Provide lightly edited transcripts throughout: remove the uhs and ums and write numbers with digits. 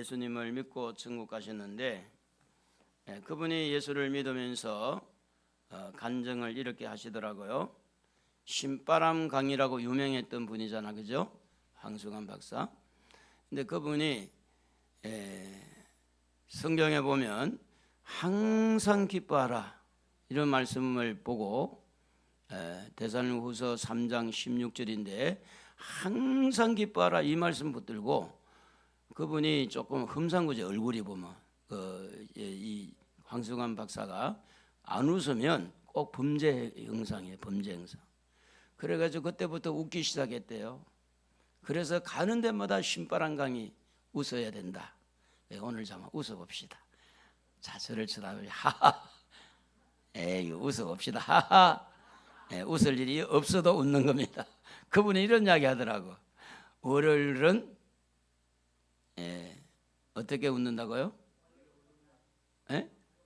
예수님을 믿고 천국 가셨는데 그분이 예수를 믿으면서 간증을 이렇게 하시더라고요. 신바람 강이라고 유명했던 분이잖아, 그죠? 황승환 박사. 근데 그분이 성경에 보면 항상 기뻐하라 이런 말씀을 보고 데살로니가후서 3장 16절인데 항상 기뻐하라 이 말씀 붙들고 그분이 조금 흠상구제 얼굴이 보면 이 황승환 박사가 안 웃으면 꼭 범죄 형상이에요. 범죄 형상. 그래가지고 그때부터 웃기 시작했대요. 그래서 가는 데마다 신바람 강이 웃어야 된다. 오늘 좀 웃어봅시다. 자, 저를 쳐다보니 하하. 에이, 웃어봅시다. 하하. 웃을 일이 없어도 웃는 겁니다. 그분이 이런 이야기 하더라고. 월요일은 어떻게 웃는다고요?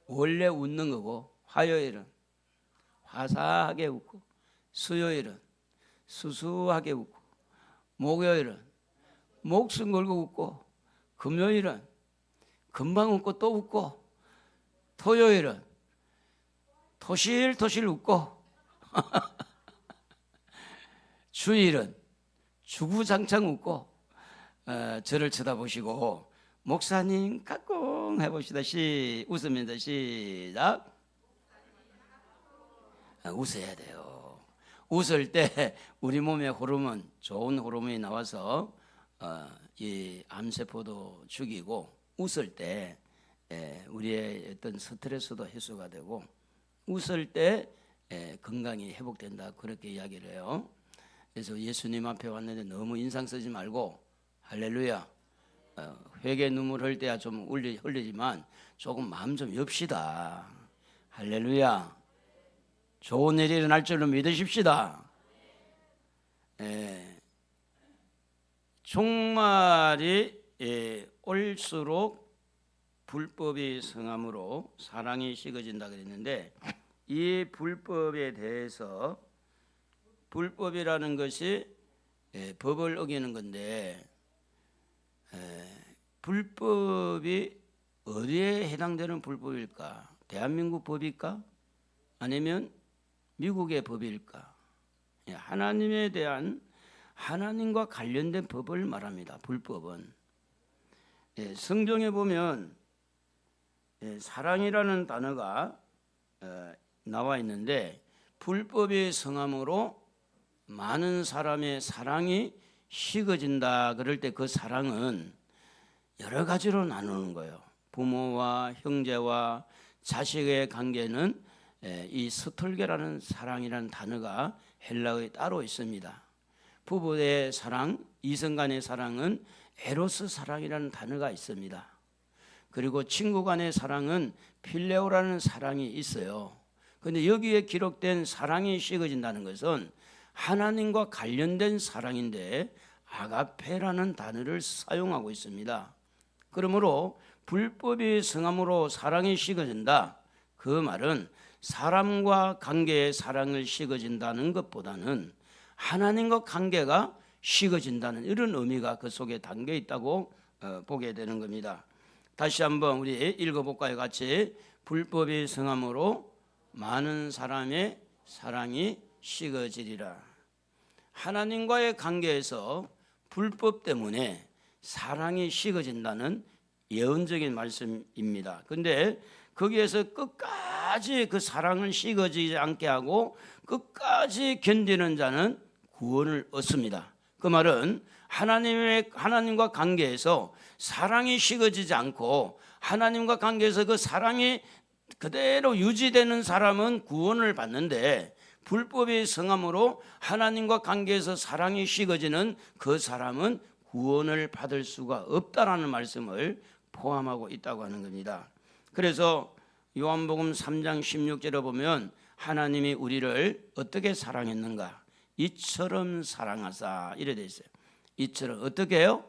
원래 웃는 거고, 화요일은 화사하게 웃고, 수요일은 수수하게 웃고, 목요일은 목숨 걸고 웃고, 금요일은 금방 웃고 또 웃고, 토요일은 토실토실 웃고, 주일은 주구장창 웃고. 저를 쳐다보시고 목사님 까꿍 해봅시다. 웃으면서 시작. 웃어야 돼요. 웃을 때 우리 몸의 호르몬, 좋은 호르몬이 나와서 이 암세포도 죽이고, 웃을 때 우리의 어떤 스트레스도 해소가 되고, 웃을 때 건강이 회복된다, 그렇게 이야기를 해요. 그래서 예수님 앞에 왔는데 너무 인상 쓰지 말고 할렐루야, 회개 눈물 흘 때야 좀 흘리지만 조금 마음 좀 엽시다. 할렐루야. 좋은 일이 일어날 줄로 믿으십시다. 종말이 올수록 불법이 성함으로 사랑이 식어진다 그랬는데, 이 불법에 대해서, 불법이라는 것이 법을 어기는 건데, 불법이 어디에 해당되는 불법일까? 대한민국 법일까? 아니면 미국의 법일까? 하나님에 대한, 하나님과 관련된 법을 말합니다. 불법은. 성경에 보면 사랑이라는 단어가 나와 있는데, 불법의 성함으로 많은 사람의 사랑이 식어진다 그럴 때 그 사랑은 여러 가지로 나누는 거예요. 부모와 형제와 자식의 관계는 이 스톨게라는 사랑이라는 단어가 헬라어에 따로 있습니다. 부부의 사랑, 이성 간의 사랑은 에로스 사랑이라는 단어가 있습니다. 그리고 친구 간의 사랑은 필레오라는 사랑이 있어요. 그런데 여기에 기록된 사랑이 식어진다는 것은 하나님과 관련된 사랑인데 아가페라는 단어를 사용하고 있습니다. 그러므로 불법이 성함으로 사랑이 식어진다, 그 말은 사람과 관계의 사랑을 식어진다는 것보다는 하나님과 관계가 식어진다는 이런 의미가 그 속에 담겨 있다고 보게 되는 겁니다. 다시 한번 우리 읽어볼까요? 같이. 불법이 성함으로 많은 사람의 사랑이 식어지리라. 하나님과의 관계에서 불법 때문에 사랑이 식어진다는 예언적인 말씀입니다. 그런데 거기에서 끝까지 그 사랑을 식어지지 않게 하고 끝까지 견디는 자는 구원을 얻습니다. 그 말은 하나님과 관계에서 사랑이 식어지지 않고 하나님과 관계에서 그 사랑이 그대로 유지되는 사람은 구원을 받는데, 불법의 성함으로 하나님과 관계에서 사랑이 식어지는 그 사람은 구원을 받을 수가 없다라는 말씀을 포함하고 있다고 하는 겁니다. 그래서 요한복음 3장 16절에 보면 하나님이 우리를 어떻게 사랑했는가? 이처럼 사랑하사, 이래 돼 있어요. 이처럼 어떻게 해요?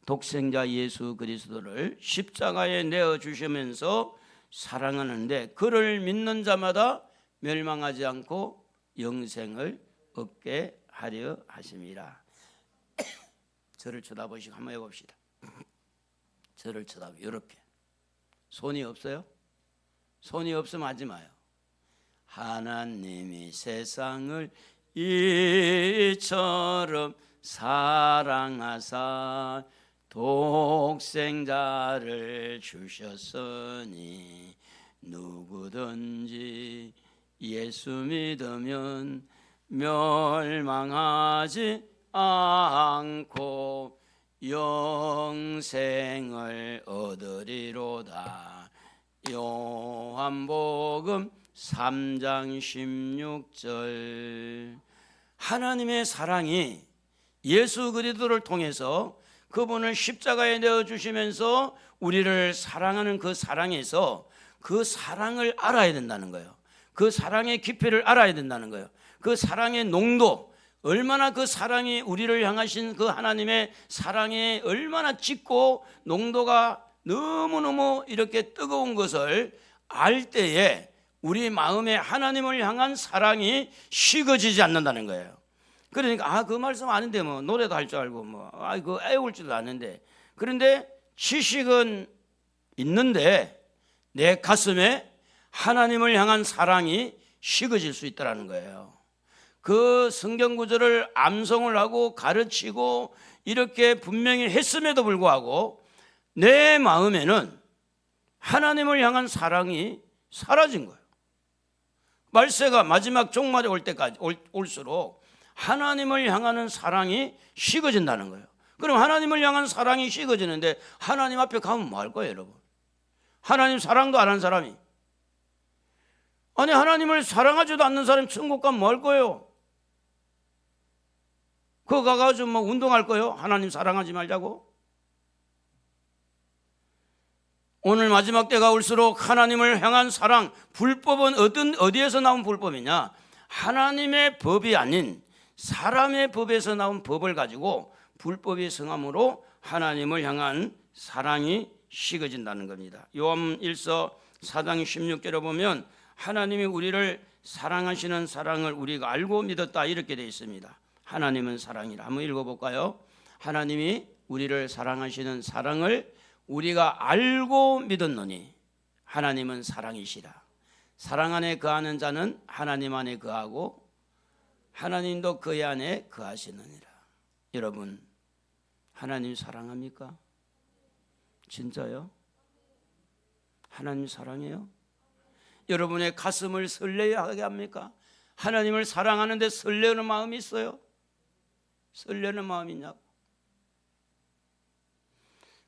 독생자 예수 그리스도를 십자가에 내어주시면서 사랑하는데, 그를 믿는 자마다 멸망하지 않고 영생을 얻게 하려 하심이라. 저를 쳐다보시고 한번 해봅시다. 저를 쳐다보고 이렇게. 손이 없어요? 손이 없으면 하지 마요. 하나님이 세상을 이처럼 사랑하사 독생자를 주셨으니 누구든지 예수 믿으면 멸망하지 않고 영생을 얻으리로다. 요한복음 3장 16절. 하나님의 사랑이 예수 그리스도를 통해서 그분을 십자가에 내어주시면서 우리를 사랑하는 그 사랑에서 그 사랑을 알아야 된다는 거예요. 그 사랑의 깊이를 알아야 된다는 거예요. 그 사랑의 농도, 얼마나 그 사랑이 우리를 향하신 그 하나님의 사랑에 얼마나 짙고 농도가 너무너무 이렇게 뜨거운 것을 알 때에 우리 마음에 하나님을 향한 사랑이 식어지지 않는다는 거예요. 그러니까 그 말씀 아는데 뭐 노래도 할 줄 알고 그 애울 줄도 아는데, 그런데 지식은 있는데 내 가슴에 하나님을 향한 사랑이 식어질 수 있다는 거예요. 그 성경 구절을 암송을 하고 가르치고 이렇게 분명히 했음에도 불구하고 내 마음에는 하나님을 향한 사랑이 사라진 거예요. 말세가 마지막 종말에 올 때까지 올수록 하나님을 향하는 사랑이 식어진다는 거예요. 그럼 하나님을 향한 사랑이 식어지는데 하나님 앞에 가면 뭐 할 거예요, 여러분? 하나님 사랑도 안 한 사람이, 아니 하나님을 사랑하지도 않는 사람이 천국 가면 뭐 할 거예요? 그거 가가지고 뭐 운동할 거예요? 하나님 사랑하지 말자고? 오늘 마지막 때가 올수록 하나님을 향한 사랑, 불법은 어디에서 나온 불법이냐? 하나님의 법이 아닌 사람의 법에서 나온 법을 가지고 불법이 성함으로 하나님을 향한 사랑이 식어진다는 겁니다. 요한 1서 4장 16절에 보면 하나님이 우리를 사랑하시는 사랑을 우리가 알고 믿었다 이렇게 되어 있습니다. 하나님은 사랑이라. 한번 읽어볼까요? 하나님이 우리를 사랑하시는 사랑을 우리가 알고 믿었노니 하나님은 사랑이시라. 사랑 안에 거하는 자는 하나님 안에 거하고 하나님도 그의 안에 거하시느니라. 여러분, 하나님 사랑합니까? 진짜요? 하나님 사랑해요? 여러분의 가슴을 설레하게 합니까? 하나님을 사랑하는데 설레는 마음이 있어요? 설레는 마음이 있냐고.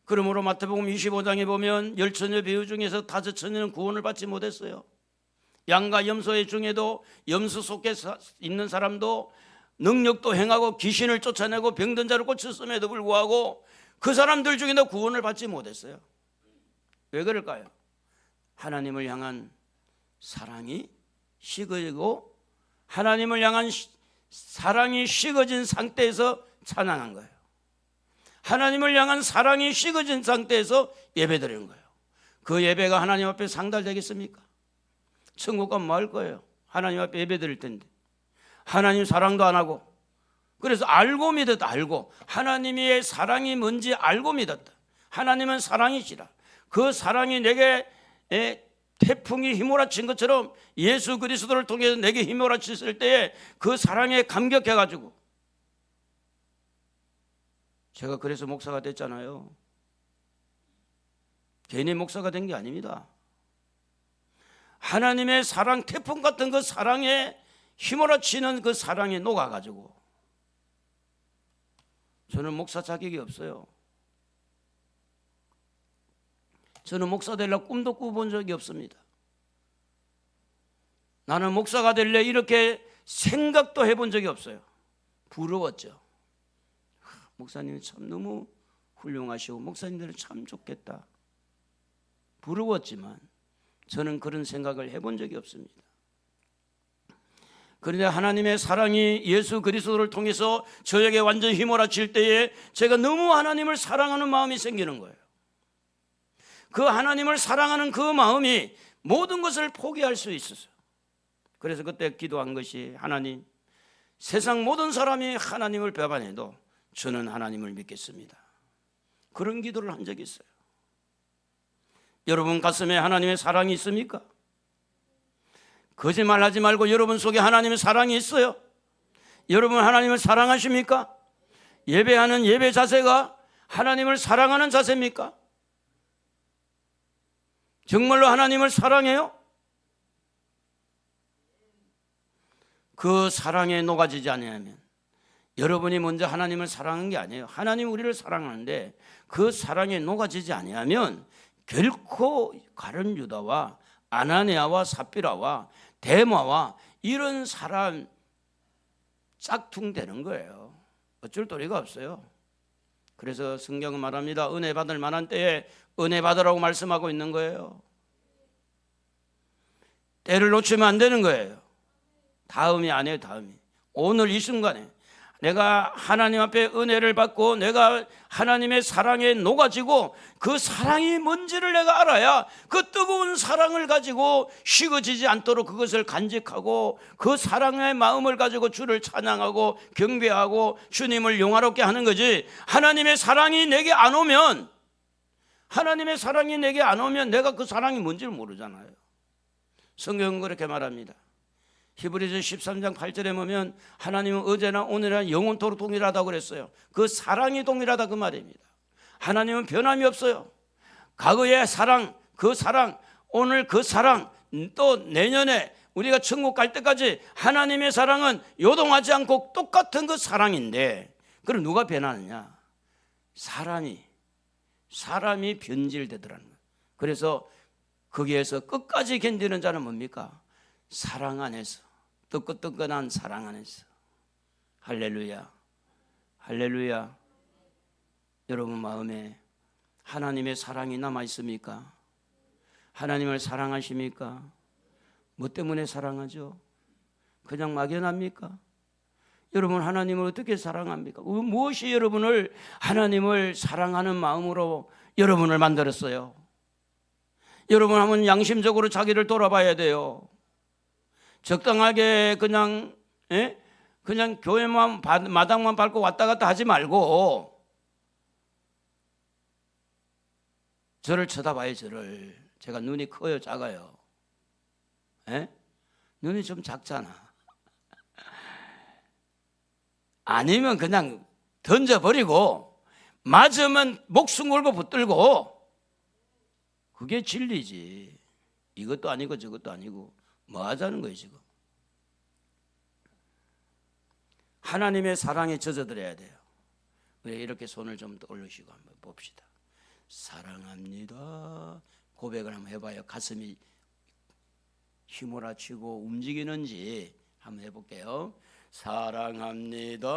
그러므로 마태복음 25장에 보면 10처녀 배우 중에서 5처녀는 구원을 받지 못했어요. 양과 염소의 중에도 염소 속에 있는 사람도 능력도 행하고 귀신을 쫓아내고 병든 자를 고쳤음에도 불구하고 그 사람들 중에도 구원을 받지 못했어요. 왜 그럴까요? 하나님을 향한 사랑이 식어지고 하나님을 향한 사랑이 식어진 상태에서 찬양한 거예요. 하나님을 향한 사랑이 식어진 상태에서 예배드리는 거예요. 그 예배가 하나님 앞에 상달되겠습니까? 천국 가면 뭐 할 거예요? 하나님 앞에 예배드릴 텐데 하나님 사랑도 안 하고, 그래서 알고 믿었다. 알고 하나님의 사랑이 뭔지 알고 믿었다. 하나님은 사랑이시라. 그 사랑이 내게 태풍이 휘몰아친 것처럼 예수 그리스도를 통해서 내게 휘몰아쳤을 때에 그 사랑에 감격해가지고, 제가 그래서 목사가 됐잖아요. 괜히 목사가 된 게 아닙니다. 하나님의 사랑, 태풍 같은 그 사랑에 휘몰아치는 그 사랑에 녹아가지고, 저는 목사 자격이 없어요. 저는 목사 되려고 꿈도 꾸본 적이 없습니다. 나는 목사가 될래 이렇게 생각도 해본 적이 없어요. 부러웠죠. 목사님은 참 너무 훌륭하시고 목사님들은 참 좋겠다. 부러웠지만 저는 그런 생각을 해본 적이 없습니다. 그런데 하나님의 사랑이 예수 그리스도를 통해서 저에게 완전히 휘몰아칠 때에 제가 너무 하나님을 사랑하는 마음이 생기는 거예요. 그 하나님을 사랑하는 그 마음이 모든 것을 포기할 수 있었어요. 그래서 그때 기도한 것이, 하나님, 세상 모든 사람이 하나님을 배반해도 저는 하나님을 믿겠습니다. 그런 기도를 한 적이 있어요. 여러분 가슴에 하나님의 사랑이 있습니까? 거짓말하지 말고 여러분 속에 하나님의 사랑이 있어요? 여러분 하나님을 사랑하십니까? 예배하는 예배 자세가 하나님을 사랑하는 자세입니까? 정말로 하나님을 사랑해요? 그 사랑에 녹아지지 않으면 여러분이 먼저 하나님을 사랑한 게 아니에요. 하나님 우리를 사랑하는데 그 사랑에 녹아지지 아니하면 결코 가룟 유다와 아나니아와 삽비라와 데마와 이런 사람 짝퉁되는 거예요. 어쩔 도리가 없어요. 그래서 성경은 말합니다. 은혜 받을 만한 때에 은혜 받으라고 말씀하고 있는 거예요. 때를 놓치면 안 되는 거예요. 다음이 아니에요. 다음이 오늘 이 순간에 내가 하나님 앞에 은혜를 받고 내가 하나님의 사랑에 녹아지고 그 사랑이 뭔지를 내가 알아야 그 뜨거운 사랑을 가지고 식어지지 않도록 그것을 간직하고 그 사랑의 마음을 가지고 주를 찬양하고 경배하고 주님을 영화롭게 하는 거지. 하나님의 사랑이 내게 안 오면 내가 그 사랑이 뭔지를 모르잖아요. 성경은 그렇게 말합니다. 히브리서 13장 8절에 보면 하나님은 어제나 오늘이나 영원토록 동일하다고 그랬어요. 그 사랑이 동일하다 그 말입니다. 하나님은 변함이 없어요. 과거의 사랑, 그 사랑, 오늘 그 사랑, 또 내년에 우리가 천국 갈 때까지 하나님의 사랑은 요동하지 않고 똑같은 그 사랑인데, 그럼 누가 변하느냐? 사람이 변질되더라는 거예요. 그래서 거기에서 끝까지 견디는 자는 뭡니까? 사랑 안에서, 뜨끈뜨끈한 사랑 안에서. 할렐루야, 할렐루야. 여러분 마음에 하나님의 사랑이 남아 있습니까? 하나님을 사랑하십니까? 뭐 때문에 사랑하죠? 그냥 막연합니까? 여러분 하나님을 어떻게 사랑합니까? 무엇이 여러분을 하나님을 사랑하는 마음으로 여러분을 만들었어요? 여러분 한번 양심적으로 자기를 돌아봐야 돼요. 적당하게 그냥 교회만 마당만 밟고 왔다 갔다 하지 말고 저를 쳐다봐요. 저를. 제가 눈이 커요, 작아요? 눈이 좀 작잖아. 아니면 그냥 던져버리고 맞으면 목숨 걸고 붙들고, 그게 진리지. 이것도 아니고 저것도 아니고 뭐 하자는 거예요 지금? 하나님의 사랑에 젖어들어야 돼요. 우리 이렇게 손을 좀 올리시고 한번 봅시다. 사랑합니다 고백을 한번 해봐요. 가슴이 휘몰아치고 움직이는지 한번 해볼게요. 사랑합니다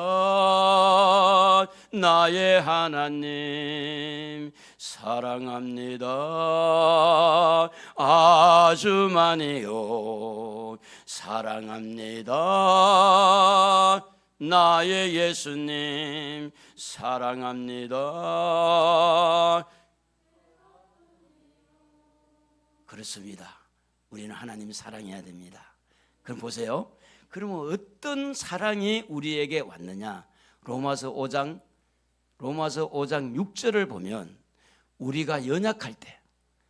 나의 하나님, 사랑합니다 아주 많이요, 사랑합니다 나의 예수님, 사랑합니다. 그렇습니다. 우리는 하나님 사랑해야 됩니다. 그럼 보세요. 그러면 어떤 사랑이 우리에게 왔느냐? 로마서 5장 6절을 보면 우리가 연약할 때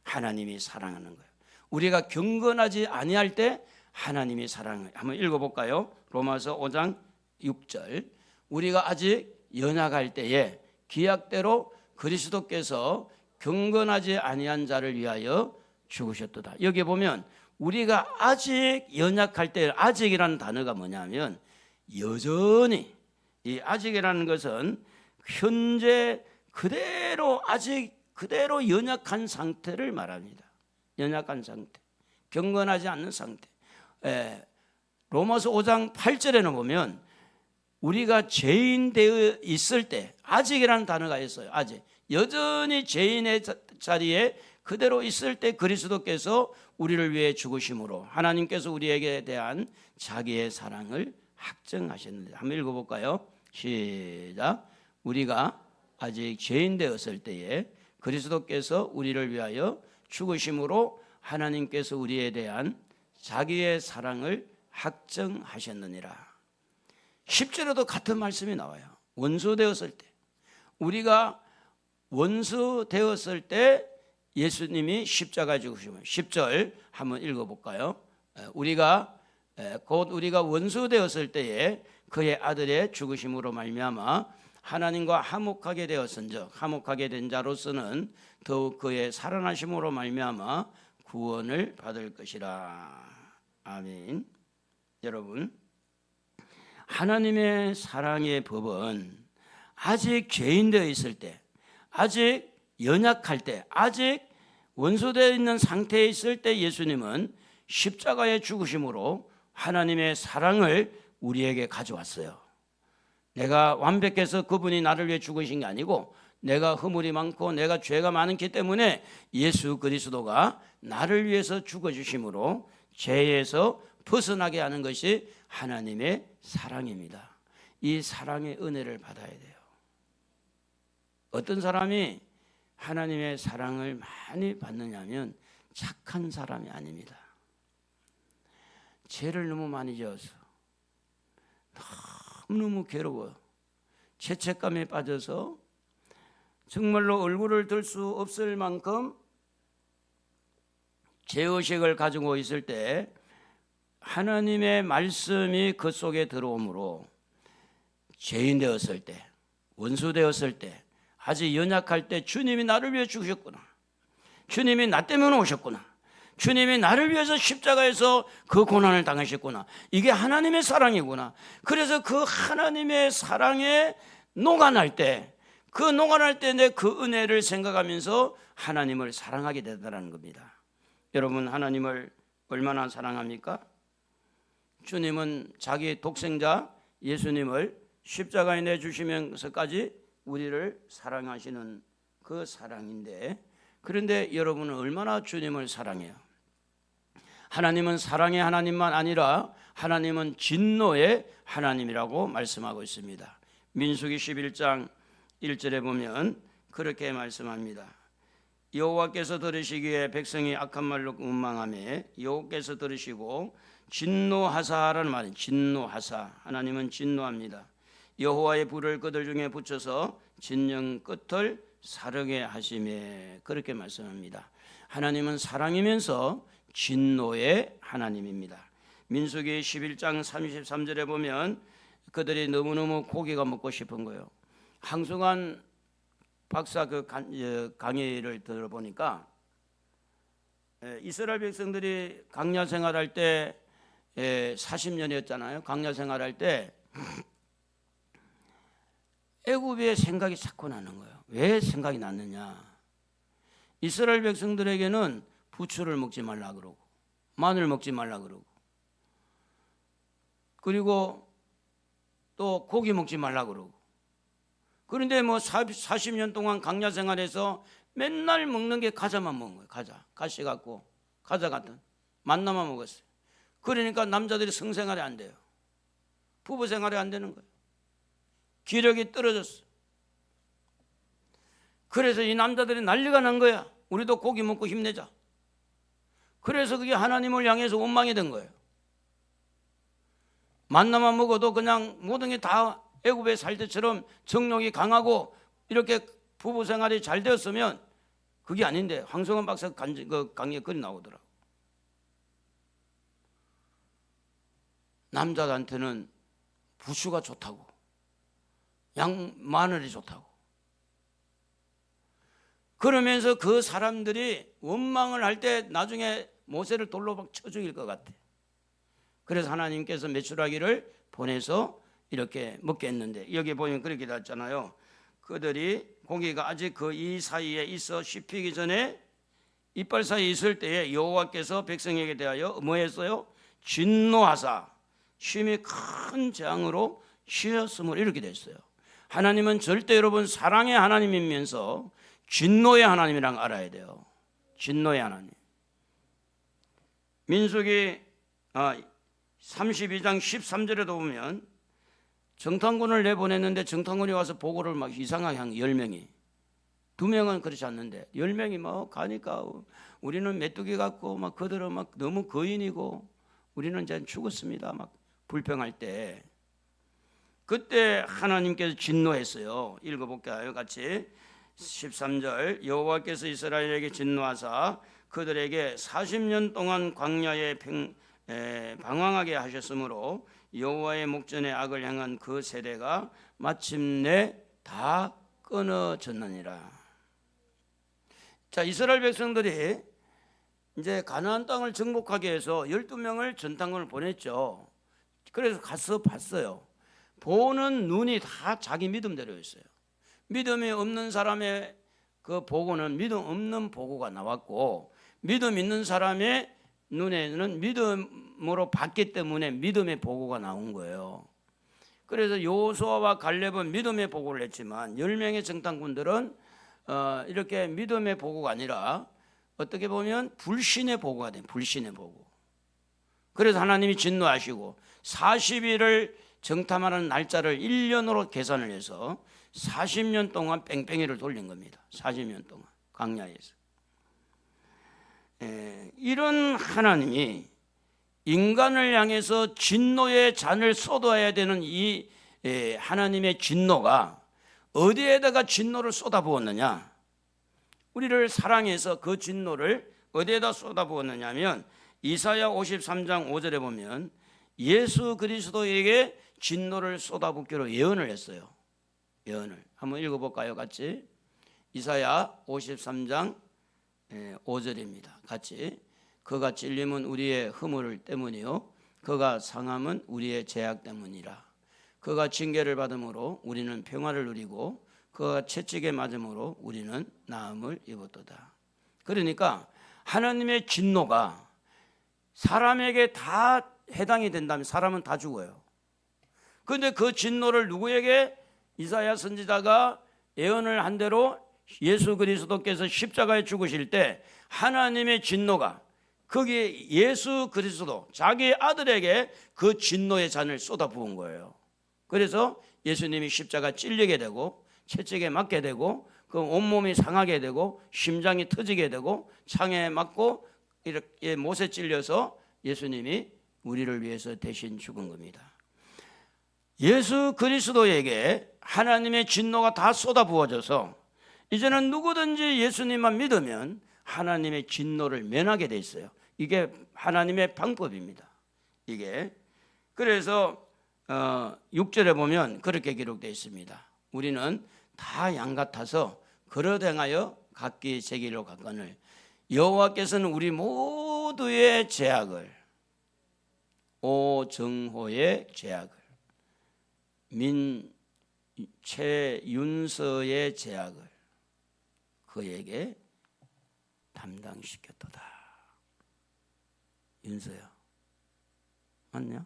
하나님이 사랑하는 거예요. 우리가 경건하지 아니할 때 하나님이 사랑해요. 한번 읽어볼까요? 로마서 5장 6절. 우리가 아직 연약할 때에 기약대로 그리스도께서 경건하지 아니한 자를 위하여 죽으셨도다. 여기 보면 우리가 아직 연약할 때, 아직이라는 단어가 뭐냐면 여전히, 이 아직이라는 것은 현재 그대로, 아직 그대로 연약한 상태를 말합니다. 연약한 상태, 경건하지 않는 상태. 로마서 5장 8절에는 보면 우리가 죄인 되어 있을 때, 아직이라는 단어가 있어요. 아직 여전히 죄인의 자리에 그대로 있을 때 그리스도께서 우리를 위해 죽으심으로 하나님께서 우리에게 대한 자기의 사랑을 확증하셨는데, 한번 읽어볼까요? 시작. 우리가 아직 죄인 되었을 때에 그리스도께서 우리를 위하여 죽으심으로 하나님께서 우리에 대한 자기의 사랑을 확증하셨느니라. 10절에도 같은 말씀이 나와요. 원수 되었을 때, 우리가 원수 되었을 때 예수님이 십자가에 죽으시면 10절 한번 읽어볼까요? 곧 우리가 원수 되었을 때에 그의 아들의 죽으심으로 말미암아 하나님과 화목하게 되었은즉 화목하게 된 자로서는 더욱 그의 살아나심으로 말미암아 구원을 받을 것이라. 아멘. 여러분, 하나님의 사랑의 법은 아직 죄인 되어 있을 때, 아직 연약할 때, 아직 원수되어 있는 상태에 있을 때 예수님은 십자가의 죽으심으로 하나님의 사랑을 우리에게 가져왔어요. 내가 완벽해서 그분이 나를 위해 죽으신 게 아니고 내가 허물이 많고 내가 죄가 많기 때문에 예수 그리스도가 나를 위해서 죽어주심으로 죄에서 벗어나게 하는 것이 하나님의 사랑입니다. 이 사랑의 은혜를 받아야 돼요. 어떤 사람이 하나님의 사랑을 많이 받느냐면 착한 사람이 아닙니다. 죄를 너무 많이 지어서 너무 괴로워요. 죄책감에 빠져서 정말로 얼굴을 들 수 없을 만큼 죄의식을 가지고 있을 때 하나님의 말씀이 그 속에 들어오므로 죄인 되었을 때, 원수 되었을 때, 아직 연약할 때 주님이 나를 위해 죽으셨구나, 주님이 나 때문에 오셨구나, 주님이 나를 위해서 십자가에서 그 고난을 당하셨구나, 이게 하나님의 사랑이구나. 그래서 그 하나님의 사랑에 녹아날 때, 내 그 은혜를 생각하면서 하나님을 사랑하게 되더라는 겁니다. 여러분, 하나님을 얼마나 사랑합니까? 주님은 자기 독생자 예수님을 십자가에 내주시면서까지 우리를 사랑하시는 그 사랑인데, 그런데 여러분은 얼마나 주님을 사랑해요? 하나님은 사랑의 하나님만 아니라 하나님은 진노의 하나님이라고 말씀하고 있습니다. 민수기 11장 1절에 보면 그렇게 말씀합니다. 여호와께서 들으시기에 백성이 악한 말로 원망하며 여호와께서 들으시고 진노하사라는 말이, 진노하사, 하나님은 진노합니다. 여호와의 불을 그들 중에 붙여서 진영 끝을 사르게 하시며, 그렇게 말씀합니다. 하나님은 사랑이면서 진노의 하나님입니다. 민수기 11장 33절에 보면 그들이 너무너무 고기가 먹고 싶은 거예요. 황승환 박사 그 강의를 들어보니까 이스라엘 백성들이 광야 생활할 때 40년이었잖아요. 광야 생활할 때 애굽의 생각이 자꾸 나는 거예요. 왜 생각이 났느냐? 이스라엘 백성들에게는 부추를 먹지 말라 그러고 마늘 먹지 말라 그러고, 그리고 또 고기 먹지 말라 그러고, 그런데 뭐 40년 동안 광야 생활에서 맨날 먹는 게 과자만 먹은 거예요. 과자, 가시 같고 과자 같은 만나만 먹었어요. 그러니까 남자들이 성생활이 안 돼요. 부부 생활이 안 되는 거예요. 기력이 떨어졌어. 그래서 이 남자들이 난리가 난 거야. 우리도 고기 먹고 힘내자. 그래서 그게 하나님을 향해서 원망이 된 거예요. 만나만 먹어도 그냥 모든 게 다 애굽에 살 때처럼 정욕이 강하고 이렇게 부부 생활이 잘 되었으면 그게 아닌데, 황성원 박사 강의에 글이 나오더라고. 남자한테는 부추가 좋다고, 마늘이 좋다고. 그러면서 그 사람들이 원망을 할 때 나중에 모세를 돌로 막 쳐 죽일 것 같아. 그래서 하나님께서 메추라기를 보내서 이렇게 먹게 했는데, 여기 보면 그렇게 됐잖아요. 그들이 고기가 아직 그 이 사이에 있어 씹히기 전에, 이빨 사이에 있을 때에 여호와께서 백성에게 대하여 뭐 했어요? 진노하사 심히 큰 재앙으로 치셨음으로, 이렇게 됐어요. 하나님은 절대 여러분 사랑의 하나님이면서 진노의 하나님이란 걸 알아야 돼요. 진노의 하나님. 민수기 32장 13절에도 보면 정탐꾼을 내보냈는데 정탐꾼이 와서 보고를 막 이상하게 한 10명이. 2명은 그렇지 않는데 10명이 막 가니까 우리는 메뚜기 같고 막 그들은 막 너무 거인이고 우리는 이제 죽었습니다. 막 불평할 때, 그때 하나님께서 진노했어요. 읽어볼까요? 같이. 13절 여호와께서 이스라엘에게 진노하사 그들에게 40년 동안 광야에 방황하게 하셨으므로 여호와의 목전에 악을 행한 그 세대가 마침내 다 끊어졌느니라. 자, 이스라엘 백성들이 이제 가나안 땅을 정복하기 위해서 12명을 전당을 보냈죠. 그래서 가서 봤어요. 보는 눈이 다 자기 믿음대로였어요. 믿음이 없는 사람의 그 보고는 믿음 없는 보고가 나왔고, 믿음 있는 사람의 눈에는 믿음으로 봤기 때문에 믿음의 보고가 나온 거예요. 그래서 여호수아와 갈렙은 믿음의 보고를 했지만 10명의 정탐꾼들은 이렇게 믿음의 보고가 아니라 어떻게 보면 불신의 보고가 된 불신의 보고. 그래서 하나님이 진노하시고 40일을 정탐하는 날짜를 1년으로 계산을 해서 40년 동안 뺑뺑이를 돌린 겁니다. 40년 동안 광야에서. 이런 하나님이 인간을 향해서 진노의 잔을 쏟아야 되는 이 하나님의 진노가 어디에다가 진노를 쏟아부었느냐? 우리를 사랑해서 그 진노를 어디에다 쏟아부었느냐 하면 이사야 53장 5절에 보면 예수 그리스도에게 진노를 쏟아붓기로 예언을 했어요. 예언을 한번 읽어볼까요? 같이. 이사야 53장 5절입니다. 같이. 그가 찔림은 우리의 허물 때문이요 그가 상함은 우리의 죄악 때문이라. 그가 징계를 받음으로 우리는 평화를 누리고 그가 채찍에 맞음으로 우리는 나음을 입었도다. 그러니까 하나님의 진노가 사람에게 다 해당이 된다면 사람은 다 죽어요. 그런데 그 진노를 누구에게? 이사야 선지자가 예언을 한 대로 예수 그리스도께서 십자가에 죽으실 때 하나님의 진노가 거기에 예수 그리스도 자기 아들에게 그 진노의 잔을 쏟아부은 거예요. 그래서 예수님이 십자가 찔리게 되고 채찍에 맞게 되고 그 온몸이 상하게 되고 심장이 터지게 되고 창에 맞고 이렇게 못에 찔려서 예수님이 우리를 위해서 대신 죽은 겁니다. 예수 그리스도에게 하나님의 진노가 다 쏟아부어져서 이제는 누구든지 예수님만 믿으면 하나님의 진노를 면하게 돼 있어요. 이게 하나님의 방법입니다. 이게 그래서 6절에 보면 그렇게 기록되어 있습니다. 우리는 다 양 같아서 그릇 행하여 각기 제 길로 갔거늘 여호와께서는 우리 모두의 죄악을 오정호의 죄악을 최윤서의 죄악을 그에게 담당시켰도다. 윤서야 맞냐?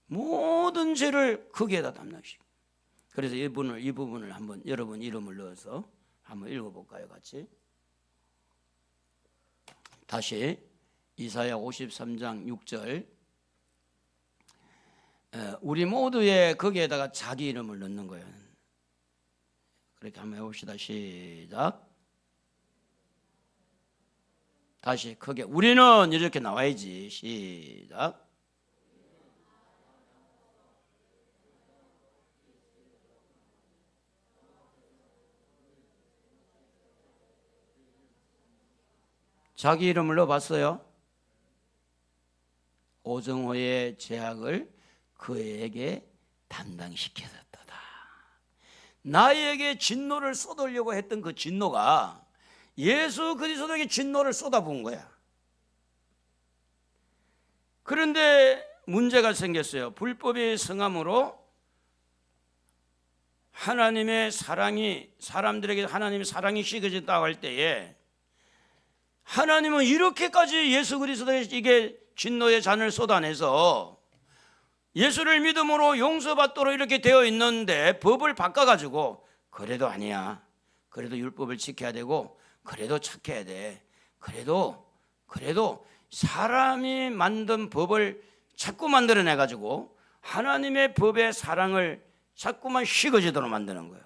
모든 죄를 거기에다 담당시켜. 그래서 이 부분을 한번 여러분 이름을 넣어서 한번 읽어볼까요? 같이. 다시 이사야 53장 6절 우리 모두의 거기에다가 자기 이름을 넣는 거예요. 그렇게 한번 해봅시다. 시작. 다시 크게 우리는 이렇게 나와야지. 시작. 자기 이름을 넣어봤어요. 오정호의 죄악을 그에게 담당시켰다. 나에게 진노를 쏟으려고 했던 그 진노가 예수 그리스도에게 진노를 쏟아부은 거야. 그런데 문제가 생겼어요. 불법이 성함으로 하나님의 사랑이 사람들에게 하나님의 사랑이 식어진다고 할 때에 하나님은 이렇게까지 예수 그리스도에게 진노의 잔을 쏟아내서 예수를 믿음으로 용서받도록 이렇게 되어 있는데 법을 바꿔가지고 그래도 아니야. 그래도 율법을 지켜야 되고 그래도 착해야 돼. 그래도 사람이 만든 법을 자꾸 만들어내가지고 하나님의 법의 사랑을 자꾸만 식어지도록 만드는 거예요.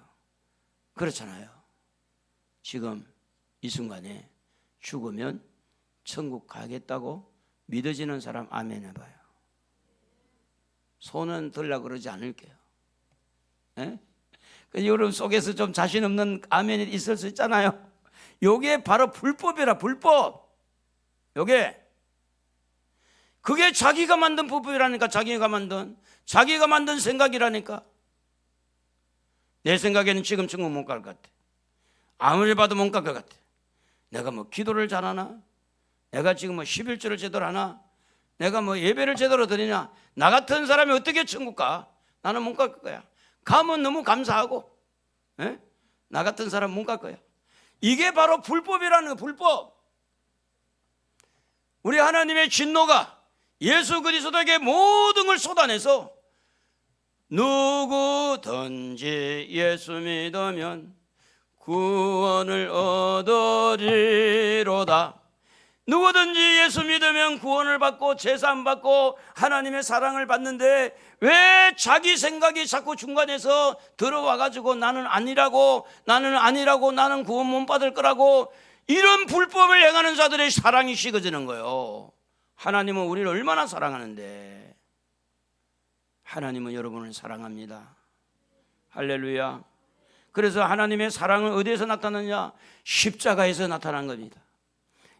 그렇잖아요. 지금 이 순간에 죽으면 천국 가겠다고 믿어지는 사람 아멘 해봐요. 손은 들려고 그러지 않을게요. 에? 여러분 속에서 좀 자신 없는 아멘이 있을 수 있잖아요. 요게 바로 불법이라, 불법. 그게 자기가 만든 불법이라니까. 자기가 만든 생각이라니까. 내 생각에는 지금 천국 못 갈 것 같아. 아무리 봐도 못 갈 것 같아. 내가 뭐 기도를 잘하나? 내가 지금 뭐 11조를 제대로 하나? 내가 뭐 예배를 제대로 드리냐? 나 같은 사람이 어떻게 천국 가? 나는 못 갈 거야. 가면 너무 감사하고, 나 같은 사람 못 갈 거야. 이게 바로 불법이라는 거예요. 불법. 우리 하나님의 진노가 예수 그리스도에게 모든 걸 쏟아내서 누구든지 예수 믿으면 구원을 얻으리로다. 누구든지 예수 믿으면 구원을 받고 제사함 받고 하나님의 사랑을 받는데 왜 자기 생각이 자꾸 중간에서 들어와가지고 나는 아니라고 나는 구원 못 받을 거라고 이런 불법을 행하는 자들의 사랑이 식어지는 거예요. 하나님은 우리를 얼마나 사랑하는데. 하나님은 여러분을 사랑합니다. 할렐루야. 그래서 하나님의 사랑은 어디에서 나타나냐? 십자가에서 나타난 겁니다.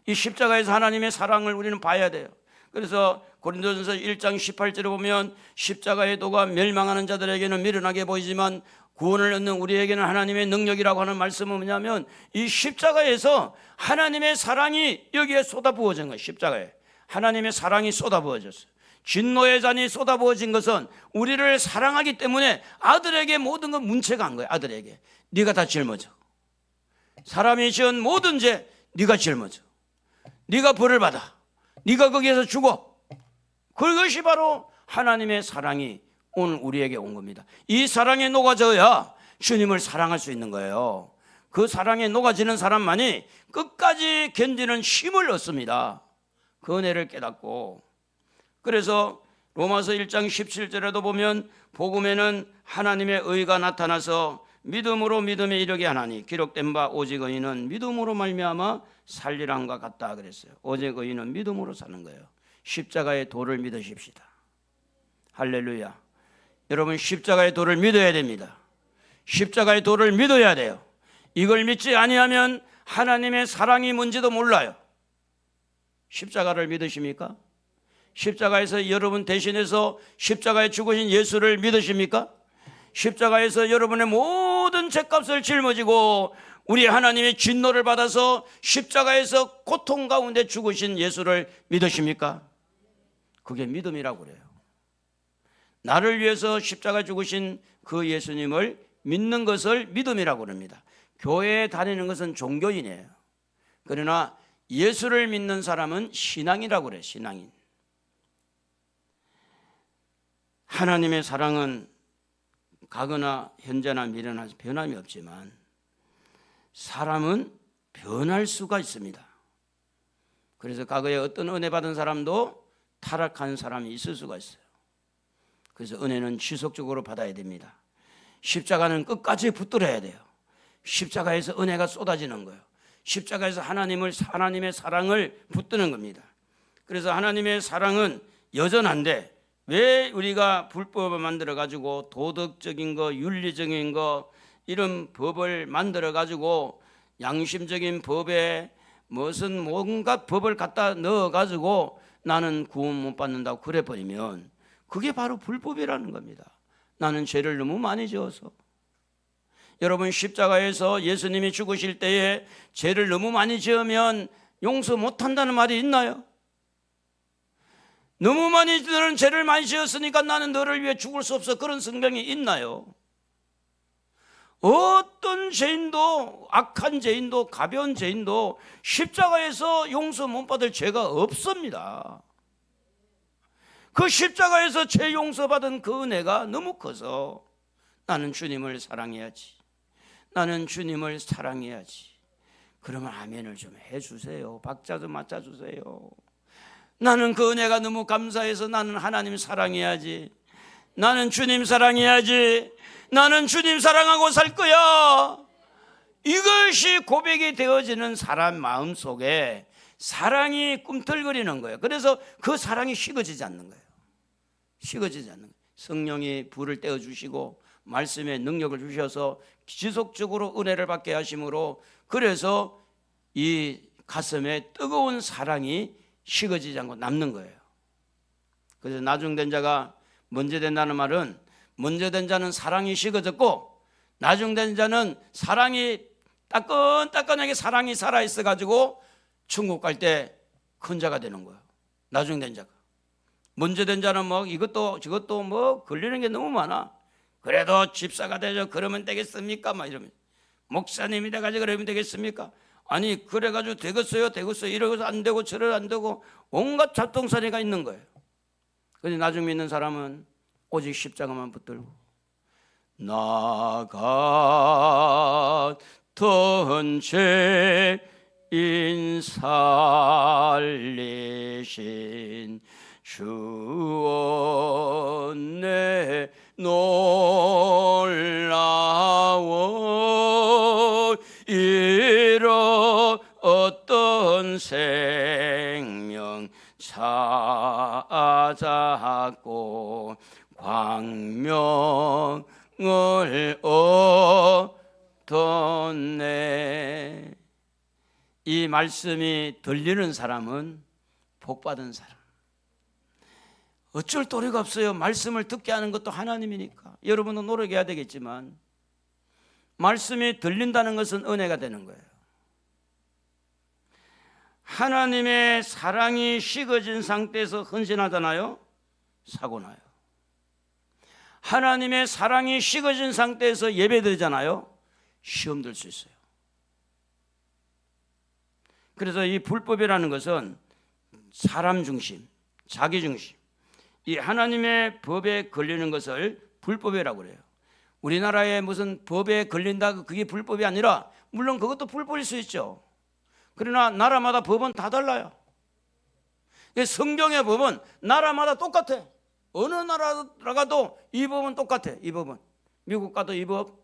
이 십자가에서 하나님의 사랑을 우리는 봐야 돼요. 그래서 고린도전서 1장 18절에 보면 십자가의 도가 멸망하는 자들에게는 미련하게 보이지만 구원을 얻는 우리에게는 하나님의 능력이라고 하는 말씀은 뭐냐면 이 십자가에서 하나님의 사랑이 여기에 쏟아부어진 거예요. 십자가에 하나님의 사랑이 쏟아부어졌어요. 진노의 잔이 쏟아부어진 것은 우리를 사랑하기 때문에 아들에게 모든 건 문체가 한 거예요. 아들에게 네가 다 짊어져. 사람이 지은 모든 죄 네가 짊어져. 네가 벌을 받아. 네가 거기에서 죽어. 그것이 바로 하나님의 사랑이 오늘 우리에게 온 겁니다. 이 사랑에 녹아져야 주님을 사랑할 수 있는 거예요. 그 사랑에 녹아지는 사람만이 끝까지 견디는 힘을 얻습니다. 그 은혜를 깨닫고. 그래서 로마서 1장 17절에도 보면 복음에는 하나님의 의가 나타나서 믿음으로 믿음에 이르게 하나니 기록된 바 오직 의인은 믿음으로 말미암아 살리란과 같다 그랬어요. 오직 의인은 믿음으로 사는 거예요. 십자가의 도를 믿으십시다. 할렐루야. 여러분 십자가의 도를 믿어야 됩니다. 십자가의 도를 믿어야 돼요. 이걸 믿지 아니하면 하나님의 사랑이 뭔지도 몰라요. 십자가를 믿으십니까? 십자가에서 여러분 대신해서 십자가에 죽으신 예수를 믿으십니까? 십자가에서 여러분의 모든 죄값을 짊어지고 우리 하나님의 진노를 받아서 십자가에서 고통 가운데 죽으신 예수를 믿으십니까? 그게 믿음이라고 그래요. 나를 위해서 십자가에 죽으신 그 예수님을 믿는 것을 믿음이라고 합니다. 교회에 다니는 것은 종교인이에요. 그러나 예수를 믿는 사람은 신앙이라고 그래요. 신앙인. 하나님의 사랑은 가거나 현재나 미래나 변함이 없지만 사람은 변할 수가 있습니다. 그래서 과거에 어떤 은혜 받은 사람도 타락한 사람이 있을 수가 있어요. 그래서 은혜는 지속적으로 받아야 됩니다. 십자가는 끝까지 붙들어야 돼요. 십자가에서 은혜가 쏟아지는 거예요. 십자가에서 하나님의 사랑을 붙드는 겁니다. 그래서 하나님의 사랑은 여전한데 왜 우리가 불법을 만들어 가지고 도덕적인 거, 윤리적인 거 이런 법을 만들어 가지고 양심적인 법에 무슨 뭔가 법을 갖다 넣어 가지고 나는 구원 못 받는다고 그래 버리면 그게 바로 불법이라는 겁니다. 나는 죄를 너무 많이 지어서. 여러분 십자가에서 예수님이 죽으실 때에 죄를 너무 많이 지으면 용서 못 한다는 말이 있나요? 너무 많이 너는 죄를 많이 지었으니까 나는 너를 위해 죽을 수 없어. 그런 성경이 있나요? 어떤 죄인도 악한 죄인도 가벼운 죄인도 십자가에서 용서 못 받을 죄가 없습니다. 그 십자가에서 죄 용서받은 그 은혜가 너무 커서 나는 주님을 사랑해야지. 나는 주님을 사랑해야지. 그러면 아멘을 좀 해주세요. 박자 좀 맞춰주세요. 나는 그 은혜가 너무 감사해서 나는 하나님 사랑해야지. 나는 주님 사랑해야지. 나는 주님 사랑하고 살 거야. 이것이 고백이 되어지는 사람 마음속에 사랑이 꿈틀거리는 거예요. 그래서 그 사랑이 식어지지 않는 거예요. 식어지지 않는 거예요. 성령이 불을 떼어주시고 말씀의 능력을 주셔서 지속적으로 은혜를 받게 하심으로 그래서 이 가슴에 뜨거운 사랑이 식어지지 않고 남는 거예요. 그래서 나중된 자가 먼저 된다는 말은 먼저 된 자는 사랑이 식어졌고 나중된 자는 사랑이 따끈따끈하게 사랑이 살아있어 가지고 천국 갈 때 큰 자가 되는 거예요. 나중된 자가. 먼저 된 자는 뭐 이것도 저것도 뭐 걸리는 게 너무 많아. 그래도 집사가 되죠. 그러면 되겠습니까? 막 이러면 목사님이 돼가지고 그러면 되겠습니까? 아니 그래가지고 되겠어요 이러고서 안 되고 저러 안 되고 온갖 잡동사니가 있는 거예요. 그런데 나중 믿는 사람은 오직 십자가만 붙들고 나 같은 죄인 살리신 주 은혜 놀라워 이런 어떤 생명 찾았고 광명을 얻었네. 이 말씀이 들리는 사람은 복받은 사람. 어쩔 도리가 없어요. 말씀을 듣게 하는 것도 하나님이니까. 여러분은 노력해야 되겠지만 말씀이 들린다는 것은 은혜가 되는 거예요. 하나님의 사랑이 식어진 상태에서 헌신하잖아요. 사고 나요. 하나님의 사랑이 식어진 상태에서 예배드리잖아요. 시험 들 수 있어요. 그래서 이 불법이라는 것은 사람 중심, 자기 중심, 이 하나님의 법에 걸리는 것을 불법이라고 그래요. 우리나라에 무슨 법에 걸린다 그게 불법이 아니라 물론 그것도 불법일 수 있죠. 그러나 나라마다 법은 다 달라요. 성경의 법은 나라마다 똑같아. 어느 나라 가도 이 법은 똑같아. 이 법은 미국 가도 이 법,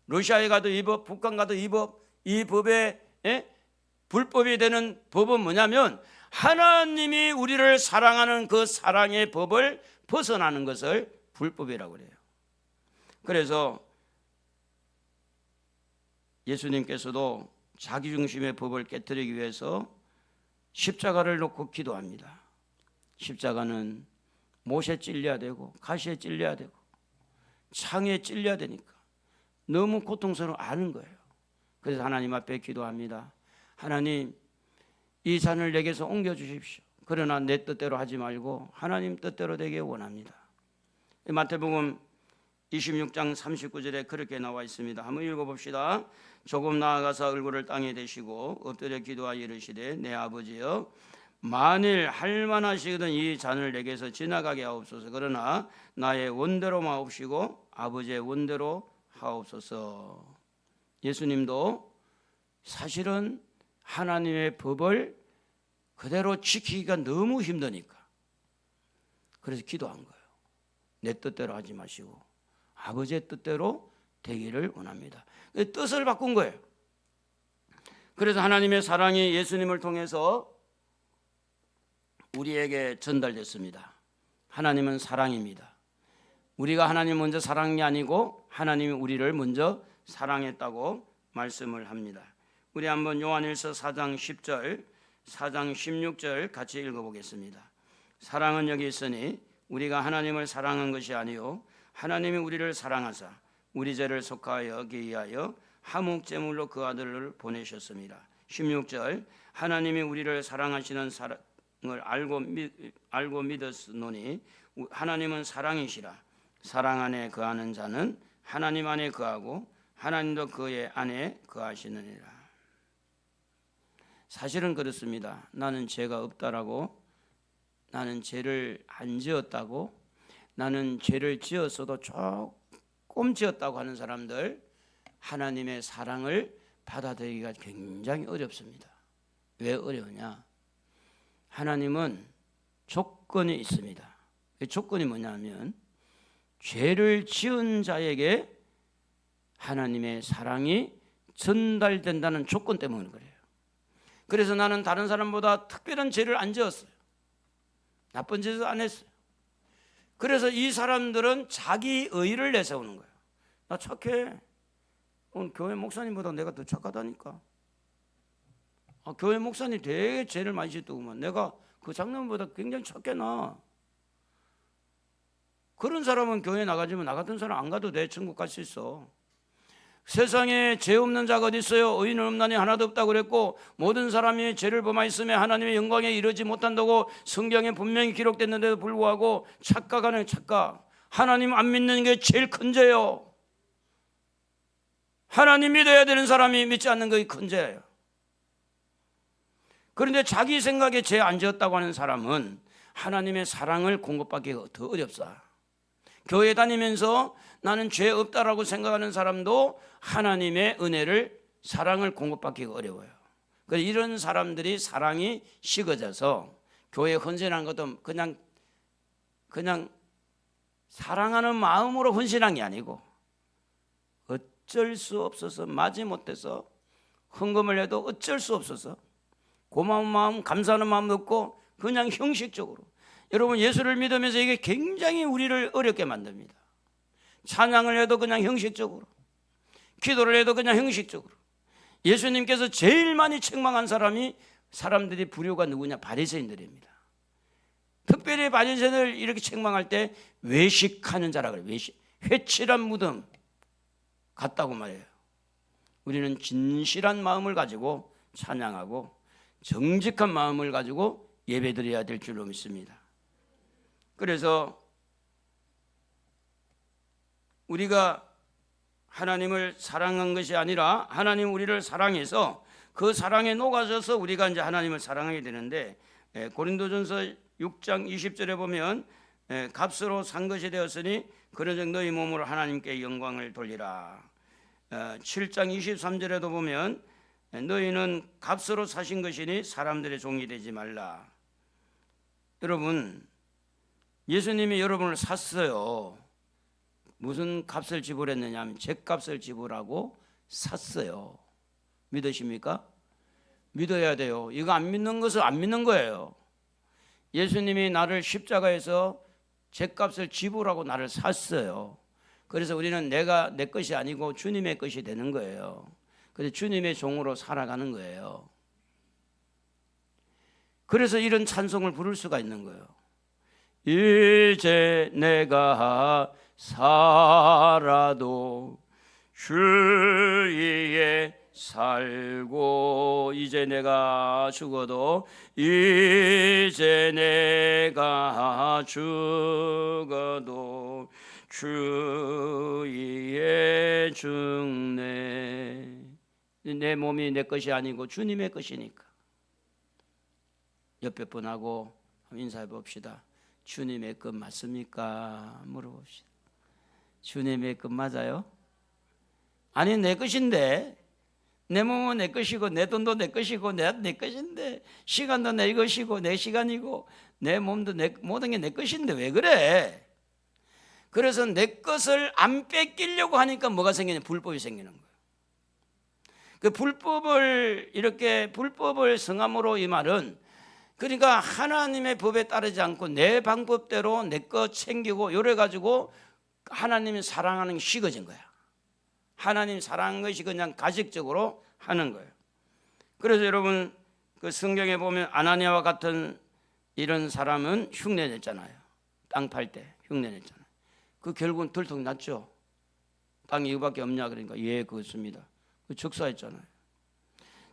러시아에 가도 이 법, 북한 가도 이 법. 이 법에 불법이 되는 법은 뭐냐면 하나님이 우리를 사랑하는 그 사랑의 법을 벗어나는 것을 불법이라고 그래요. 그래서 예수님께서도 자기중심의 법을 깨뜨리기 위해서 십자가를 놓고 기도합니다. 십자가는 못에 찔려야 되고 가시에 찔려야 되고 창에 찔려야 되니까 너무 고통스러워 아는 거예요. 그래서 하나님 앞에 기도합니다. 하나님, 이 잔을 내게서 옮겨주십시오. 그러나 내 뜻대로 하지 말고 하나님 뜻대로 되게 원합니다. 마태복음 26장 39절에 그렇게 나와 있습니다. 한번 읽어봅시다. 조금 나아가서 얼굴을 땅에 대시고 엎드려 기도하여 이르시되 내 아버지여 만일 할만하시거든 이 잔을 내게서 지나가게 하옵소서. 그러나 나의 원대로 마옵시고 아버지의 원대로 하옵소서. 예수님도 사실은 하나님의 법을 그대로 지키기가 너무 힘드니까 그래서 기도한 거예요. 내 뜻대로 하지 마시고 아버지의 뜻대로 되기를 원합니다. 뜻을 바꾼 거예요. 그래서 하나님의 사랑이 예수님을 통해서 우리에게 전달됐습니다. 하나님은 사랑입니다. 우리가 하나님 먼저 사랑한 게 아니고 하나님이 우리를 먼저 사랑했다고 말씀을 합니다. 우리 한번 요한일서 4장 10절, 4장 16절 같이 읽어보겠습니다. 사랑은 여기 있으니 우리가 하나님을 사랑한 것이 아니요 하나님이 우리를 사랑하사 우리 죄를 속하여 위하여 화목제물로 그 아들을 보내셨습니다. 16절 하나님이 우리를 사랑하시는 사랑을 알고 믿었노니 하나님은 사랑이시라. 사랑 안에 거하는 자는 하나님 안에 거하고 하나님도 그의 안에 거하시느니라. 사실은 그렇습니다. 나는 죄가 없다라고, 나는 죄를 안 지었다고, 나는 죄를 지었어도 조금 지었다고 하는 사람들 하나님의 사랑을 받아들이기가 굉장히 어렵습니다. 왜 어려우냐? 하나님은 조건이 있습니다. 그 조건이 뭐냐면 죄를 지은 자에게 하나님의 사랑이 전달된다는 조건 때문에 그래요. 그래서 나는 다른 사람보다 특별한 죄를 안 지었어요. 나쁜 짓을 안 했어요. 그래서 이 사람들은 자기 의를 내세우는 거예요. 나 착해. 오늘 교회 목사님보다 내가 더 착하다니까. 교회 목사님 되게 죄를 많이 짓더구만. 내가 그 장로님보다 굉장히 착해 나. 그런 사람은 교회 나가지만 나 같은 사람 안 가도 돼. 천국 갈 수 있어. 세상에 죄 없는 자가 어디 있어요? 의인은 없나니 하나도 없다고 그랬고, 모든 사람이 죄를 범하였으며 하나님의 영광에 이르지 못한다고 성경에 분명히 기록됐는데도 불구하고 착각하는 착각. 하나님 안 믿는 게 제일 큰 죄요. 하나님 믿어야 되는 사람이 믿지 않는 것이 큰 죄예요. 그런데 자기 생각에 죄 안 지었다고 하는 사람은 하나님의 사랑을 공급받기가 더 어렵다. 교회 다니면서 나는 죄 없다라고 생각하는 사람도 하나님의 은혜를, 사랑을 공급받기가 어려워요. 그래서 이런 사람들이 사랑이 식어져서 교회에 헌신하는 것도 그냥 사랑하는 마음으로 헌신한 게 아니고 어쩔 수 없어서, 마지못해서 헌금을 해도 어쩔 수 없어서 고마운 마음, 감사하는 마음도 없고 그냥 형식적으로. 여러분, 예수를 믿으면서 이게 굉장히 우리를 어렵게 만듭니다. 찬양을 해도 그냥 형식적으로, 기도를 해도 그냥 형식적으로. 예수님께서 제일 많이 책망한 사람들이 부류가 누구냐? 바리새인들입니다. 특별히 바리새인을 이렇게 책망할 때 외식하는 자라 그래요. 외식, 회칠한 무덤 같다고 말해요. 우리는 진실한 마음을 가지고 찬양하고 정직한 마음을 가지고 예배드려야 될 줄로 믿습니다. 그래서 우리가 하나님을 사랑한 것이 아니라 하나님 우리를 사랑해서 그 사랑에 녹아져서 우리가 이제 하나님을 사랑하게 되는데, 고린도전서 6장 20절에 보면 값으로 산 것이 되었으니 그러즉 너희 몸으로 하나님께 영광을 돌리라. 7장 23절에도 보면 너희는 값으로 사신 것이니 사람들의 종이 되지 말라. 여러분, 예수님이 여러분을 샀어요. 무슨 값을 지불했느냐 하면 죗값을 지불하고 샀어요. 믿으십니까? 믿어야 돼요. 이거 안 믿는 것은 안 믿는 거예요. 예수님이 나를 십자가에서 죗값을 지불하고 나를 샀어요. 그래서 우리는 내가 내 것이 아니고 주님의 것이 되는 거예요. 그래서 주님의 종으로 살아가는 거예요. 그래서 이런 찬송을 부를 수가 있는 거예요. 이제 내가 살아도 주 위에 살고, 이제 내가 죽어도, 이제 내가 죽어도 주 위에 죽네. 내 몸이 내 것이 아니고 주님의 것이니까. 옆에 분하고 인사해 봅시다. 주님의 것 맞습니까? 물어봅시다. 주님의 것 맞아요? 아니, 내 것인데, 내 몸은 내 것이고 내 돈도 내 것이고 내 것인데, 시간도 내 것이고 내 시간이고 내 몸도 모든 게 내 것인데 왜 그래? 그래서 내 것을 안 뺏기려고 하니까 뭐가 생기냐? 불법이 생기는 거예요. 그 불법을 성함으로, 이 말은 그러니까 하나님의 법에 따르지 않고 내 방법대로 내 것 챙기고 이래 가지고 하나님이 사랑하는 게 식어진 거야. 하나님 사랑하는 것이 그냥 가식적으로 하는 거예요. 그래서 여러분, 그 성경에 보면 아나니아와 같은 이런 사람은 흉내냈잖아요. 땅 팔 때 흉내냈잖아요. 그 결국은 들통이 났죠. 땅이 이거밖에 없냐 그러니까 예, 그렇습니다. 그 즉사했잖아요.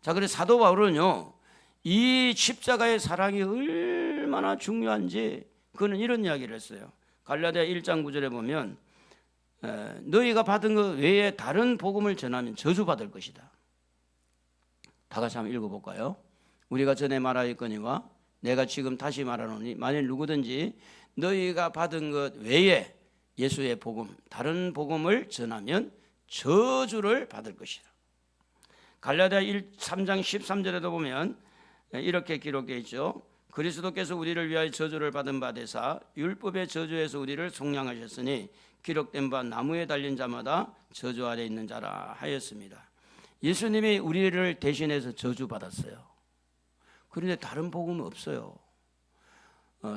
자, 그래서 사도 바울은요, 이 십자가의 사랑이 얼마나 중요한지 그는 이런 이야기를 했어요. 갈라디아 1장 9절에 보면 너희가 받은 것 외에 다른 복음을 전하면 저주받을 것이다. 다 같이 한번 읽어볼까요? 우리가 전에 말하였거니와 내가 지금 다시 말하노니 만일 누구든지 너희가 받은 것 외에 예수의 복음, 다른 복음을 전하면 저주를 받을 것이다. 갈라디아 3장 13절에도 보면 이렇게 기록되어 있죠. 그리스도께서 우리를 위하여 저주를 받은 바 되사 율법의 저주에서 우리를 속량하셨으니 기록된 바 나무에 달린 자마다 저주 아래 있는 자라 하였습니다. 예수님이 우리를 대신해서 저주받았어요. 그런데 다른 복음은 없어요.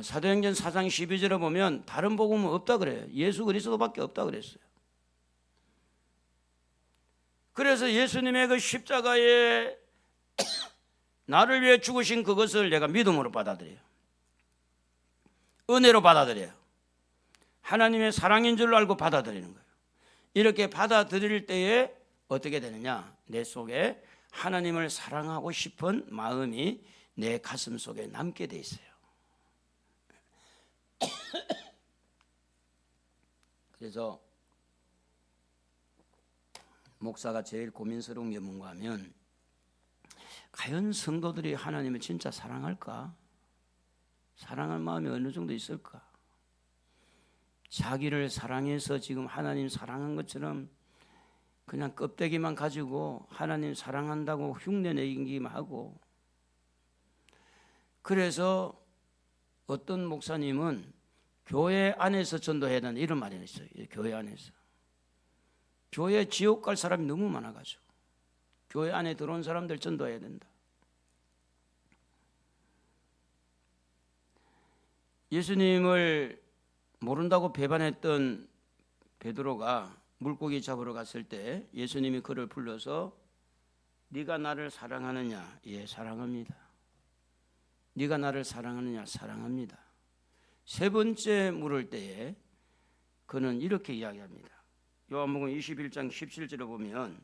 사도행전 4장 12절에 보면 다른 복음은 없다 그래요. 예수 그리스도밖에 없다 그랬어요. 그래서 예수님의 그 십자가에 나를 위해 죽으신 그것을 내가 믿음으로 받아들여요. 은혜로 받아들여요. 하나님의 사랑인 줄 알고 받아들이는 거예요. 이렇게 받아들일 때에 어떻게 되느냐? 내 속에 하나님을 사랑하고 싶은 마음이 내 가슴 속에 남게 돼 있어요. 그래서 목사가 제일 고민스러운 게 뭔가 하면, 과연 성도들이 하나님을 진짜 사랑할까? 사랑할 마음이 어느 정도 있을까? 자기를 사랑해서 지금 하나님 사랑한 것처럼 그냥 껍데기만 가지고 하나님 사랑한다고 흉내내기만 하고, 그래서 어떤 목사님은 교회 안에서 전도해야 된다 이런 말이 있어요. 교회 안에서. 교회 지옥 갈 사람이 너무 많아가지고 교회 안에 들어온 사람들 전도해야 된다. 예수님을 모른다고 배반했던 베드로가 물고기 잡으러 갔을 때 예수님이 그를 불러서 네가 나를 사랑하느냐? 예, 사랑합니다. 네가 나를 사랑하느냐? 사랑합니다. 세 번째 물을 때에 그는 이렇게 이야기합니다. 요한복음 21장 17절에 보면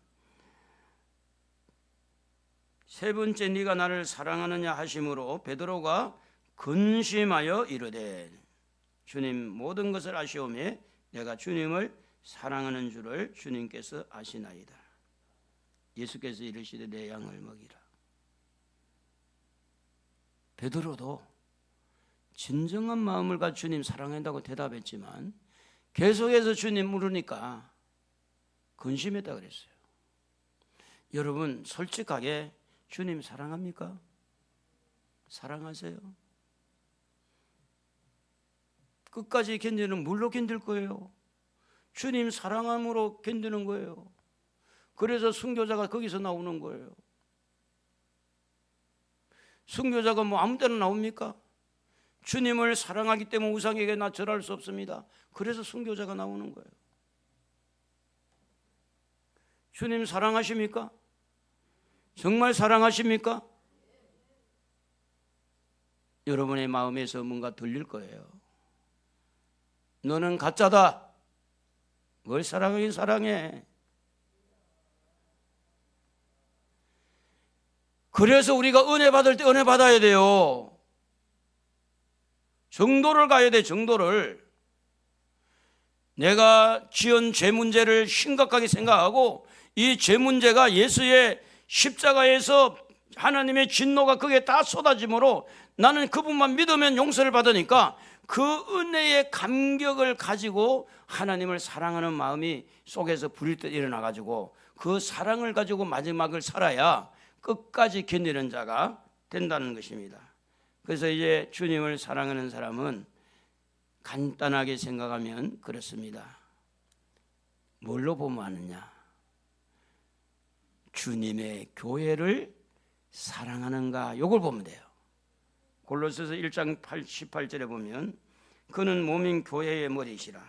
세 번째 네가 나를 사랑하느냐 하심으로 베드로가 근심하여 이르되 주님 모든 것을 아시오매 내가 주님을 사랑하는 줄을 주님께서 아시나이다. 예수께서 이르시되 내 양을 먹이라. 베드로도 진정한 마음을 가지고 주님 사랑한다고 대답했지만 계속해서 주님 물으니까 근심했다 그랬어요. 여러분 솔직하게 주님 사랑합니까? 사랑하세요? 끝까지 견디는 물로 견딜 거예요. 주님 사랑함으로 견디는 거예요. 그래서 순교자가 거기서 나오는 거예요. 순교자가 뭐 아무 때나 나옵니까? 주님을 사랑하기 때문에 우상에게 나 절할 수 없습니다. 그래서 순교자가 나오는 거예요. 주님 사랑하십니까? 정말 사랑하십니까? 여러분의 마음에서 뭔가 들릴 거예요. 너는 가짜다. 뭘 사랑하긴 사랑해. 그래서 우리가 은혜 받을 때 은혜 받아야 돼요. 정도를 가야 돼. 정도를. 내가 지은 죄 문제를 심각하게 생각하고 이 죄 문제가 예수의 십자가에서 하나님의 진노가 그게 다 쏟아지므로 나는 그분만 믿으면 용서를 받으니까 그 은혜의 감격을 가지고 하나님을 사랑하는 마음이 속에서 불일 일어나 가지고 그 사랑을 가지고 마지막을 살아야 끝까지 견디는 자가 된다는 것입니다. 그래서 이제 주님을 사랑하는 사람은 간단하게 생각하면 그렇습니다. 뭘로 보면 아느냐? 주님의 교회를 사랑하는가? 이걸 보면 돼요. 골로새서 1장 18절에 보면 그는 몸인 교회의 머리시라.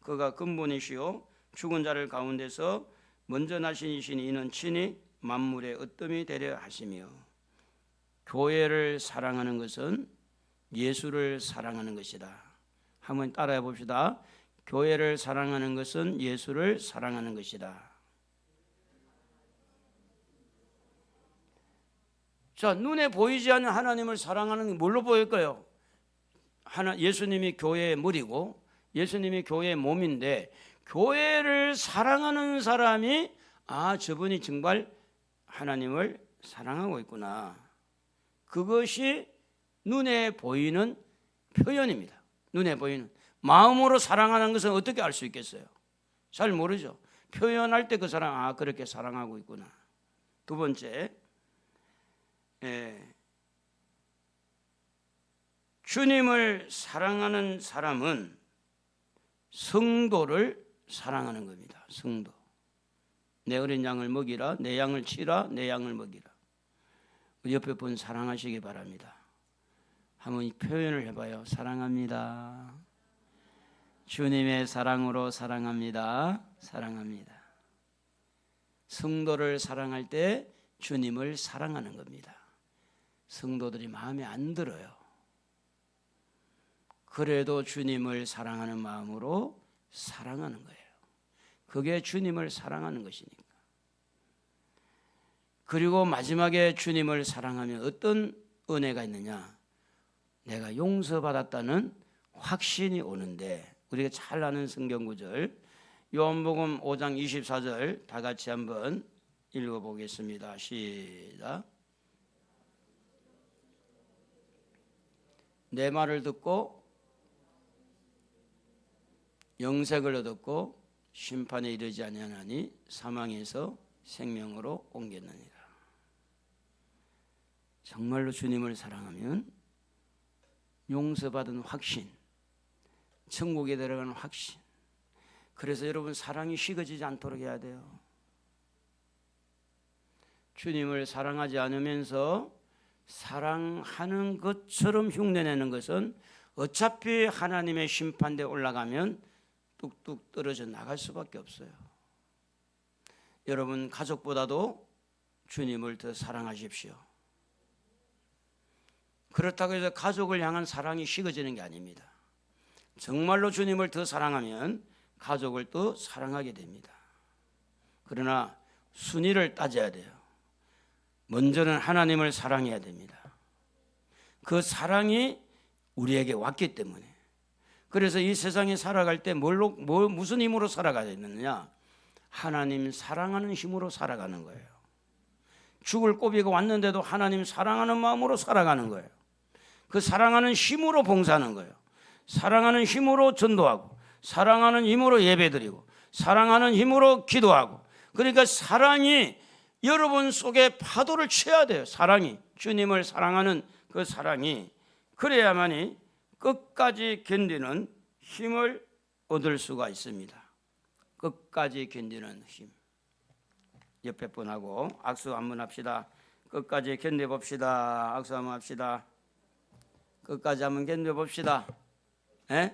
그가 근본이시요 죽은 자를 가운데서 먼저 나신 이시니 이는 친히 만물의 으뜸이 되려 하시며, 교회를 사랑하는 것은 예수를 사랑하는 것이다. 한번 따라해 봅시다. 교회를 사랑하는 것은 예수를 사랑하는 것이다. 자, 눈에 보이지 않는 하나님을 사랑하는 게 뭘로 보일까요? 예수님이 교회의 머리고 예수님이 교회의 몸인데, 교회를 사랑하는 사람이 저분이 정말 하나님을 사랑하고 있구나. 그것이 눈에 보이는 표현입니다. 눈에 보이는. 마음으로 사랑하는 것은 어떻게 알 수 있겠어요? 잘 모르죠. 표현할 때 그 사람 그렇게 사랑하고 있구나. 두 번째, 주님을 사랑하는 사람은 성도를 사랑하는 겁니다. 성도. 내 어린 양을 먹이라, 내 양을 치라, 내 양을 먹이라. 옆에 분 사랑하시기 바랍니다. 한번 표현을 해봐요. 사랑합니다. 주님의 사랑으로 사랑합니다. 사랑합니다. 성도를 사랑할 때 주님을 사랑하는 겁니다. 성도들이 마음에 안 들어요. 그래도 주님을 사랑하는 마음으로 사랑하는 거예요. 그게 주님을 사랑하는 것이니까. 그리고 마지막에 주님을 사랑하면 어떤 은혜가 있느냐? 내가 용서받았다는 확신이 오는데, 우리가 잘 아는 성경구절 요한복음 5장 24절 다 같이 한번 읽어보겠습니다. 시작. 내 말을 듣고 영생을 얻었고 심판에 이르지 아니하나니 사망에서 생명으로 옮겼느니라. 정말로 주님을 사랑하면 용서받은 확신, 천국에 들어가는 확신. 그래서 여러분 사랑이 식어지지 않도록 해야 돼요. 주님을 사랑하지 않으면서 사랑하는 것처럼 흉내내는 것은 어차피 하나님의 심판대에 올라가면 뚝뚝 떨어져 나갈 수밖에 없어요. 여러분 가족보다도 주님을 더 사랑하십시오. 그렇다고 해서 가족을 향한 사랑이 식어지는 게 아닙니다. 정말로 주님을 더 사랑하면 가족을 또 사랑하게 됩니다. 그러나 순위를 따져야 돼요. 먼저는 하나님을 사랑해야 됩니다. 그 사랑이 우리에게 왔기 때문에. 그래서 이 세상에 살아갈 때 무슨 힘으로 살아가야 되느냐? 하나님 사랑하는 힘으로 살아가는 거예요. 죽을 고비가 왔는데도 하나님 사랑하는 마음으로 살아가는 거예요. 그 사랑하는 힘으로 봉사하는 거예요. 사랑하는 힘으로 전도하고, 사랑하는 힘으로 예배드리고, 사랑하는 힘으로 기도하고. 그러니까 사랑이 여러분 속에 파도를 쳐야 돼요. 사랑이, 주님을 사랑하는 그 사랑이. 그래야만이 끝까지 견디는 힘을 얻을 수가 있습니다. 끝까지 견디는 힘. 옆에 분하고 악수 한번 합시다. 끝까지 견뎌봅시다. 악수 한번 합시다. 끝까지 한번 견뎌봅시다. 에?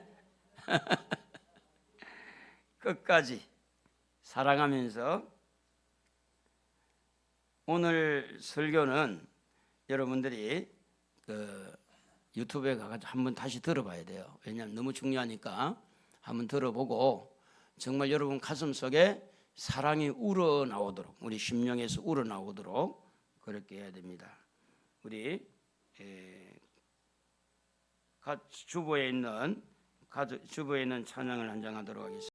끝까지 사랑하면서. 오늘 설교는 여러분들이 유튜브에 가서 한번 다시 들어봐야 돼요. 왜냐하면 너무 중요하니까 한번 들어보고 정말 여러분 가슴 속에 사랑이 우러나오도록, 우리 심령에서 우러나오도록 그렇게 해야 됩니다. 우리 주보에 있는 찬양을 한장하도록 하겠습니다.